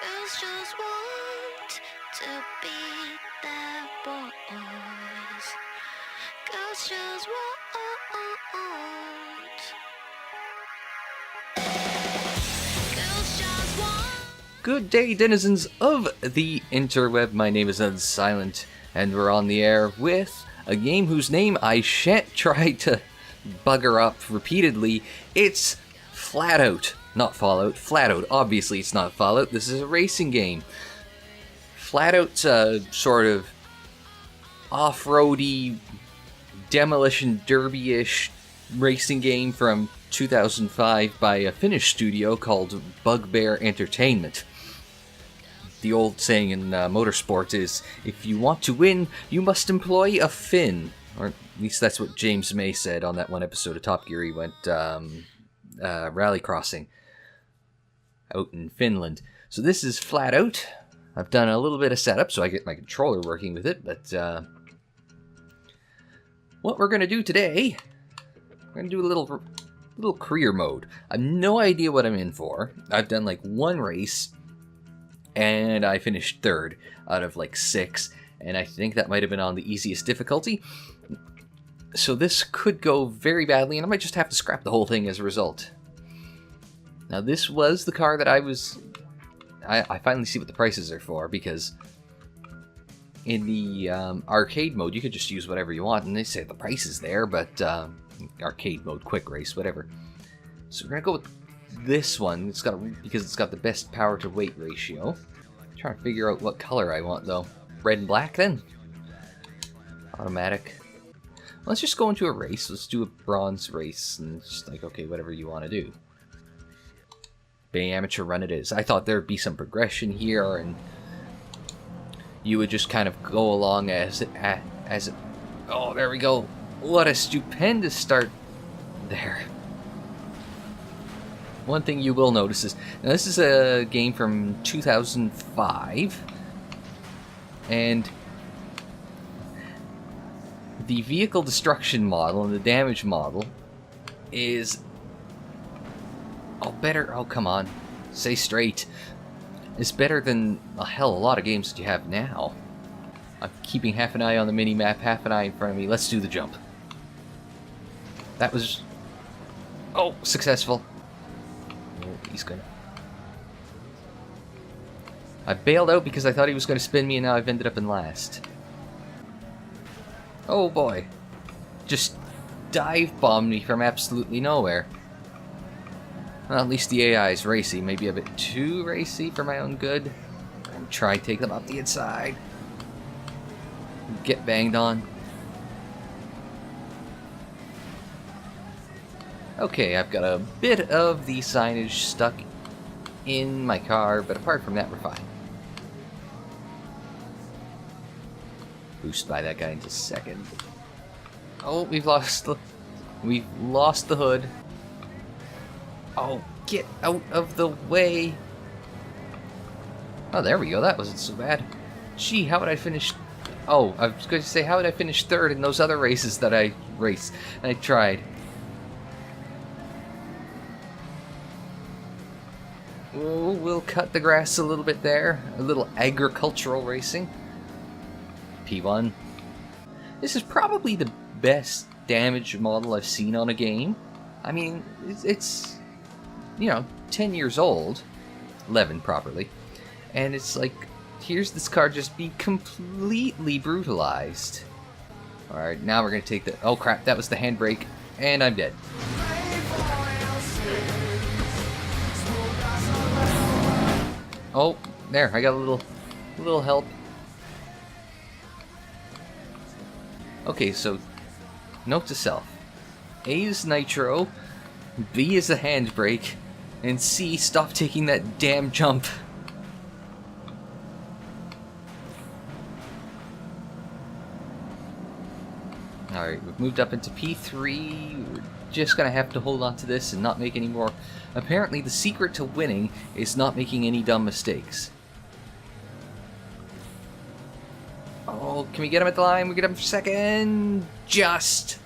Girls just want to be their boys. Girls just want. Girls just want. Good day, denizens of the interweb. My name is Unsilent, and we're on the air with a game whose name I shan't try to bugger up repeatedly. It's FlatOut. Not Fallout, FlatOut. Obviously it's not Fallout, this is a racing game. FlatOut's a sort of off-roady, demolition derby-ish racing game from 2005 by a Finnish studio called Bugbear Entertainment. The old saying in motorsports is, if you want to win, you must employ a Finn. Or at least that's what James May said on that one episode of Top Gear. He went rallycrossing out in Finland. So this is FlatOut. I've done a little bit of setup so I get my controller working with it, but what we're going to do today, we're going to do a little career mode. I have no idea what I'm in for. I've done like one race, and I finished third out of like 6, and I think that might have been on the easiest difficulty. So this could go very badly, and I might just have to scrap the whole thing as a result. Now this was the car that I finally see what the prices are for, because in the arcade mode you could just use whatever you want, and they say the price is there, but arcade mode, quick race, whatever. So we're gonna go with this one. Because it's got the best power to weight ratio. I'm trying to figure out what color I want though. Red and black then. Automatic. Let's just go into a race. Let's do a bronze race, and just like, okay, whatever you want to do. Bay amateur run it is. I thought there'd be some progression here, and you would just kind of go along as it. Oh, there we go. What a stupendous start there. One thing you will notice is, now this is a game from 2005, and the vehicle destruction model and the damage model is better. Oh, come on. Say straight. It's better than a lot of games that you have now. I'm keeping half an eye on the mini-map, half an eye in front of me. Let's do the jump. That was... Oh, successful. Oh, he's gonna... I bailed out because I thought he was going to spin me, and now I've ended up in last. Oh boy. Just dive-bombed me from absolutely nowhere. Well, at least the AI is racy. Maybe a bit too racy for my own good. And try to take them up the inside. Get banged on. Okay, I've got a bit of the signage stuck in my car, but apart from that, we're fine. Boost by that guy in just a second. Oh, we've lost the hood. Oh, get out of the way. Oh, there we go. That wasn't so bad. Gee, how would I finish... Oh, I was going to say, how would I finish third in those other races that I raced? And I tried. Oh, we'll cut the grass a little bit there. A little agricultural racing. P1. This is probably the best damage model I've seen on a game. I mean, it's you know, 10 years old, 11 properly, and it's like, here's this car just be completely brutalized. Alright, now we're gonna take the... Oh crap, that was the handbrake, and I'm dead. Oh, there, I got a little help. Okay, so, note to self. A is nitro, B is the handbrake, and C, stop taking that damn jump. Alright, we've moved up into P3. We're just gonna have to hold on to this and not make any more. Apparently the secret to winning is not making any dumb mistakes. Oh, can we get him at the line? We get him for second. Just.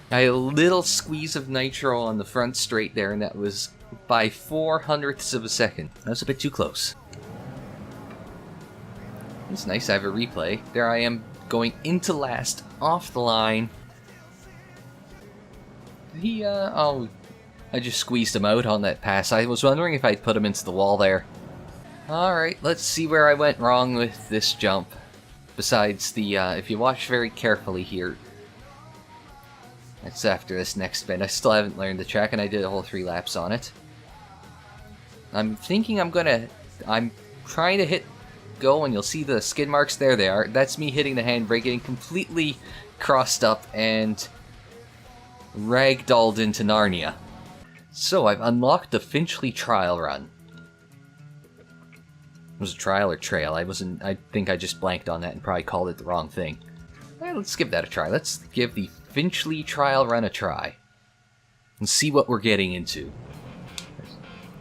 I had a little squeeze of nitro on the front straight there, and that was by 0.04 of a second. That was a bit too close. It's nice, I have a replay. There I am, going into last, off the line. Oh, I just squeezed him out on that pass. I was wondering if I'd put him into the wall there. Alright, let's see where I went wrong with this jump. Besides the, if you watch very carefully here, that's after this next bend. I still haven't learned the track, and I did a whole 3 laps on it. I'm thinking I'm trying to hit go, and you'll see the skid marks. There they are. That's me hitting the handbrake, getting completely crossed up and ragdolled into Narnia. So I've unlocked the Finchley trial run. Was it trial or trail? I think I just blanked on that and probably called it the wrong thing. Well, let's give that a try. Let's give the Finchley trial run a try. And see what we're getting into.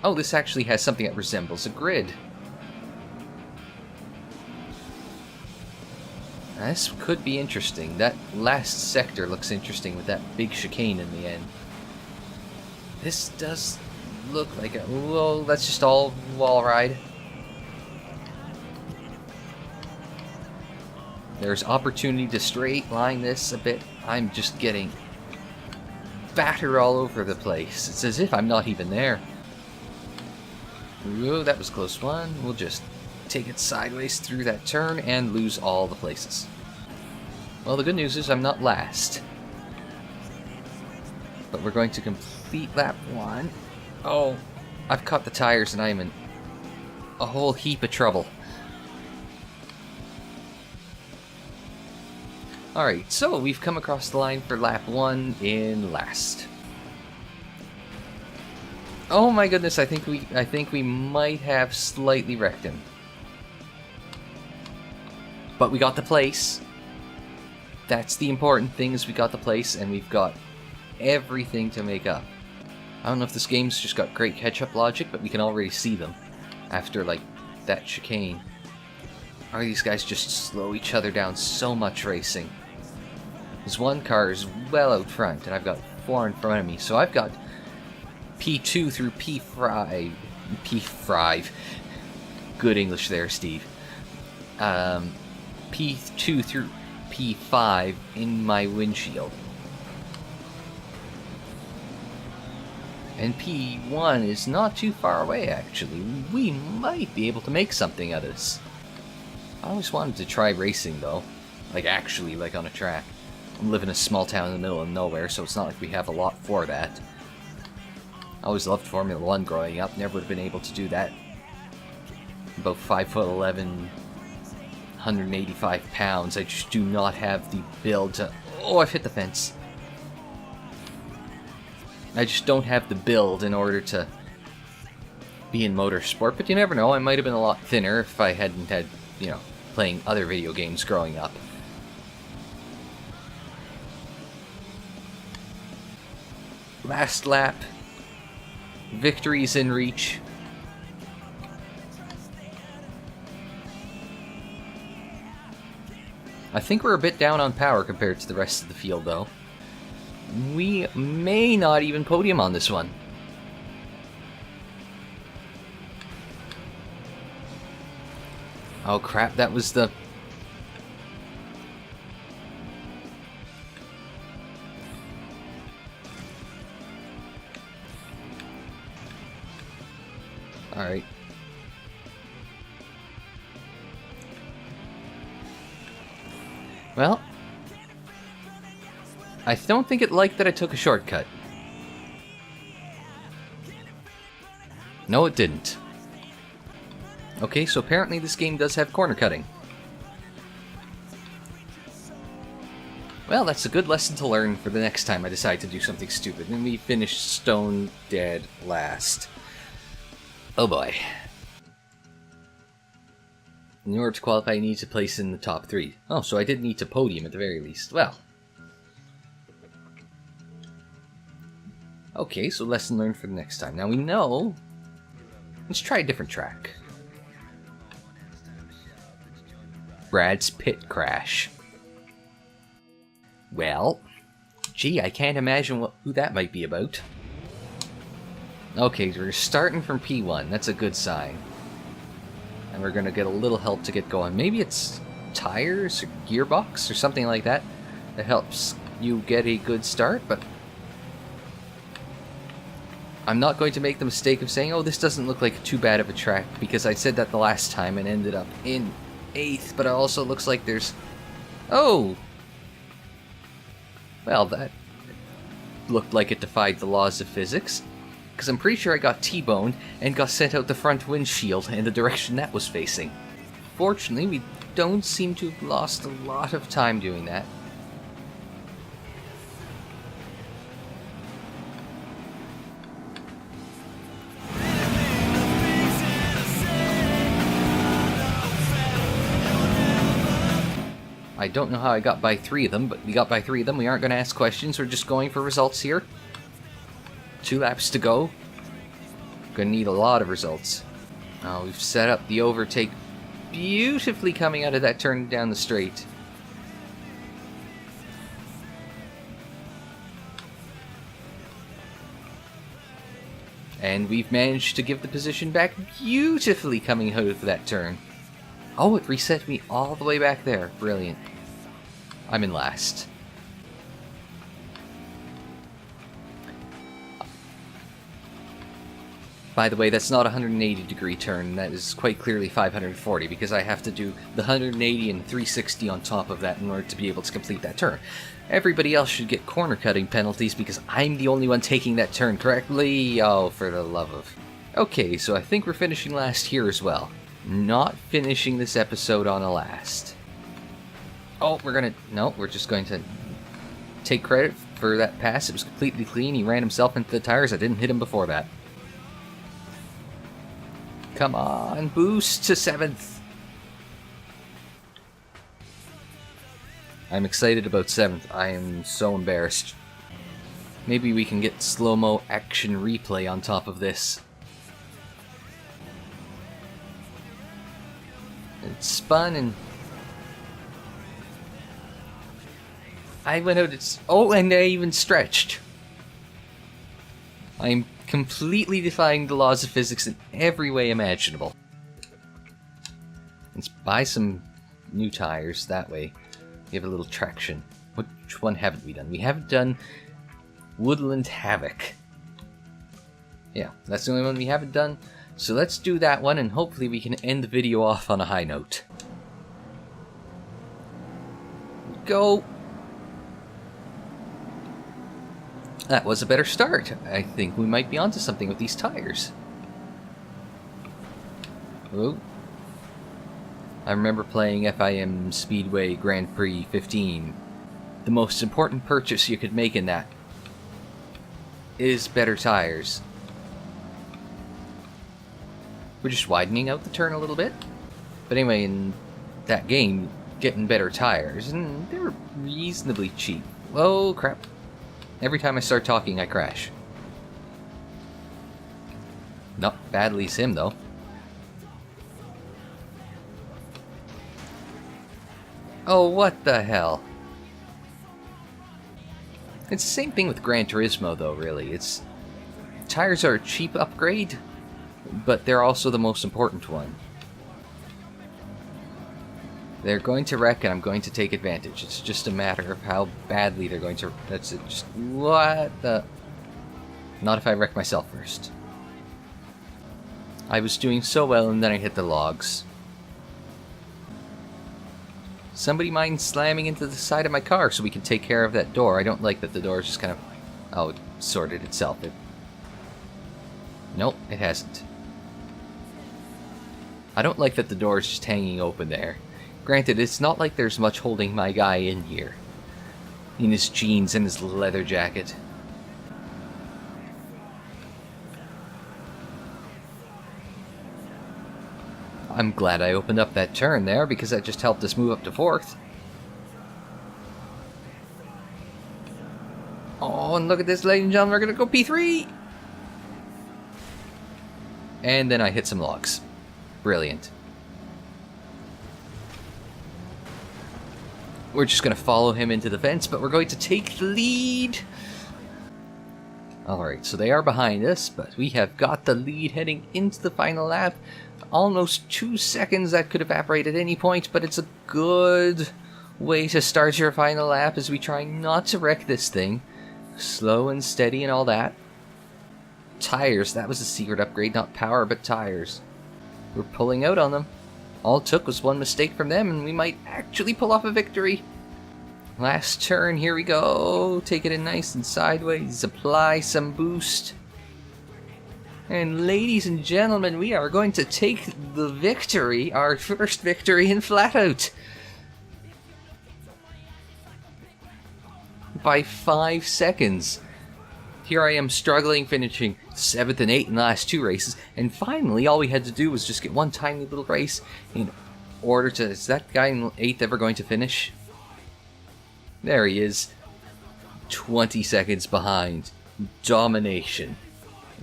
Oh, this actually has something that resembles a grid. Now, this could be interesting. That last sector looks interesting with that big chicane in the end. This does look like a... Whoa, that's just all wall ride. There's opportunity to straight line this a bit. I'm just getting battered all over the place. It's as if I'm not even there. Ooh, that was a close one. We'll just take it sideways through that turn and lose all the places. Well, the good news is I'm not last. But we're going to complete lap 1. Oh, I've caught the tires and I'm in a whole heap of trouble. Alright, so we've come across the line for lap 1 in last. Oh my goodness, I think we might have slightly wrecked him. But we got the place. That's the important thing, is we got the place and we've got everything to make up. I don't know if this game's just got great catch-up logic, but we can already see them after, like, that chicane. Or these guys just slow each other down so much racing. This one car is well out front, and I've got 4 in front of me, so I've got P2 through P5. P5. Good English there, Steve. P2 through P5 in my windshield. And P1 is not too far away, actually. We might be able to make something out of this. I always wanted to try racing, though. Like, actually, like on a track. I live in a small town in the middle of nowhere, so it's not like we have a lot for that. I always loved Formula 1 growing up. Never would have been able to do that. About 5'11", 185 pounds. I just do not have the build to... Oh, I've hit the fence. I just don't have the build in order to be in motorsport, but you never know. I might have been a lot thinner if I hadn't had, you know, playing other video games growing up. Last lap. Victory's in reach. I think we're a bit down on power compared to the rest of the field, though. We may not even podium on this one. Oh crap, that was the... Alright. Well, I don't think it liked that I took a shortcut. No, it didn't. Okay, so apparently this game does have corner cutting. Well, that's a good lesson to learn for the next time I decide to do something stupid. And we finished stone dead last. Oh boy. In order to qualify, I need to place in the top 3. Oh, so I did need to podium at the very least. Well. Okay, so lesson learned for the next time. Now we know... Let's try a different track. Brad's Pit Crash. Well, gee, I can't imagine who that might be about. Okay, we're starting from P1. That's a good sign. And we're going to get a little help to get going. Maybe it's tires or gearbox or something like that that helps you get a good start, but I'm not going to make the mistake of saying, oh, this doesn't look like too bad of a track, because I said that the last time and ended up in 8th, but it also looks like there's... Oh! Well, that looked like it defied the laws of physics, because I'm pretty sure I got T-boned and got sent out the front windshield in the direction that was facing. Fortunately, we don't seem to have lost a lot of time doing that. I don't know how I got by 3 of them, but we got by 3 of them. We aren't going to ask questions. We're just going for results here. 2 laps to go. Going to need a lot of results. Oh, we've set up the overtake beautifully coming out of that turn down the straight. And we've managed to give the position back beautifully coming out of that turn. Oh, it reset me all the way back there. Brilliant. I'm in last. By the way, that's not a 180-degree turn. That is quite clearly 540, because I have to do the 180 and 360 on top of that in order to be able to complete that turn. Everybody else should get corner-cutting penalties because I'm the only one taking that turn correctly. Oh, for the love of... Okay, so I think we're finishing last here as well. Not finishing this episode on a last. Oh, we're just going to take credit for that pass. It was completely clean. He ran himself into the tires. I didn't hit him before that. Come on, boost to 7th. I'm excited about 7th. I am so embarrassed. Maybe we can get slow-mo action replay on top of this. It spun and... I went out... Oh, and I even stretched. I'm completely defying the laws of physics in every way imaginable. Let's buy some new tires, that way we have a little traction. Which one haven't we done? We haven't done Woodland Havoc. Yeah, that's the only one we haven't done. So let's do that one, and hopefully we can end the video off on a high note. Go! That was a better start. I think we might be onto something with these tires. Oh. I remember playing FIM Speedway Grand Prix 15. The most important purchase you could make in that is better tires. We're just widening out the turn a little bit. But anyway, in that game, getting better tires, and they were reasonably cheap. Oh, crap. Every time I start talking, I crash. Not badly sim, though. Oh, what the hell? It's the same thing with Gran Turismo, though, really. Tires are a cheap upgrade, but they're also the most important one. They're going to wreck, and I'm going to take advantage. It's just a matter of how badly they're going to... That's it. Just... What the... Not if I wreck myself first. I was doing so well, and then I hit the logs. Somebody mind slamming into the side of my car so we can take care of that door. I don't like that the door is just kind of... Oh, it sorted itself. Nope, it hasn't. I don't like that the door is just hanging open there. Granted, it's not like there's much holding my guy in here. In his jeans and his leather jacket. I'm glad I opened up that turn there, because that just helped us move up to 4th. Oh, and look at this, ladies and gentlemen, we're gonna go P3! And then I hit some logs. Brilliant. We're just going to follow him into the fence, but we're going to take the lead. Alright, so they are behind us, but we have got the lead heading into the final lap. Almost 2 seconds, that could evaporate at any point, but it's a good way to start your final lap as we try not to wreck this thing. Slow and steady and all that. Tires, that was a secret upgrade, not power, but tires. We're pulling out on them. All it took was one mistake from them, and we might actually pull off a victory. Last turn, here we go. Take it in nice and sideways. Apply some boost. And ladies and gentlemen, we are going to take the victory, our first victory in FlatOut. By 5 seconds. Here I am struggling, finishing 7th and 8th in the last 2 races. And finally, all we had to do was just get one tiny little race in order to... Is that guy in 8th ever going to finish? There he is. 20 seconds behind. Domination.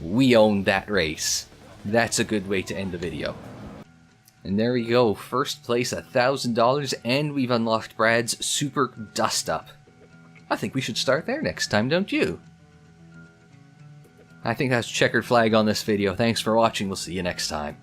We owned that race. That's a good way to end the video. And there we go. First place, $1,000, and we've unlocked Brad's Super Dust Up. I think we should start there next time, don't you? I think that's checkered flag on this video. Thanks for watching. We'll see you next time.